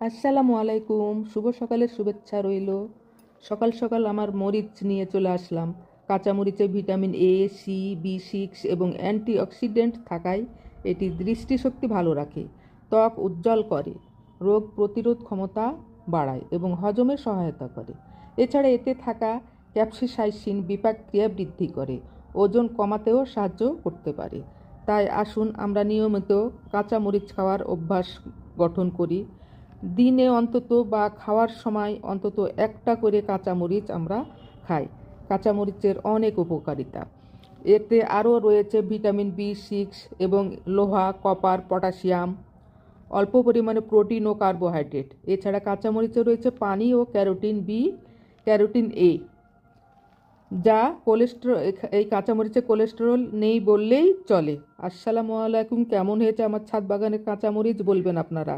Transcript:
আসসালামু আলাইকুম, শুভ সকালের শুভেচ্ছা রইল। সকাল সকাল আমার মরিচ নিয়ে চলে আসলাম। কাঁচা মরিচে ভিটামিন এ, সি, বি6 এবং অ্যান্টিঅক্সিডেন্ট থাকায় এটি দৃষ্টিশক্তি ভালো রাখে, ত্বক উজ্জ্বল করে, রোগ প্রতিরোধ ক্ষমতা বাড়ায় এবং হজমে সহায়তা করে। এছাড়া এতে থাকা ক্যাপসিসাইসিন বিপাক ক্রিয়া বৃদ্ধি করে, ওজন কমাতেও সাহায্য করতে পারে। তাই আসুন আমরা নিয়মিত কাঁচা মরিচ খাওয়ার অভ্যাস গঠন করি। দিনে অন্তত বা খাওয়ার সময় অন্তত একটা করে কাঁচামরিচ আমরা খাই। কাঁচামরিচের অনেক উপকারিতা, এতে আরও রয়েছে ভিটামিন বি6 এবং লোহা, কপার, পটাশিয়াম, অল্প পরিমাণে প্রোটিন ও কার্বোহাইড্রেট। এছাড়া কাঁচামরিচে রয়েছে পানি ও ক্যারোটিন এ, যা কোলেস্টেরল। এই কাঁচামরিচে কোলেস্টেরল নেই বললেই চলে। আসসালামু আলাইকুম, কেমন হয়েছে আমার ছাদ বাগানের কাঁচামরিচ বলবেন আপনারা।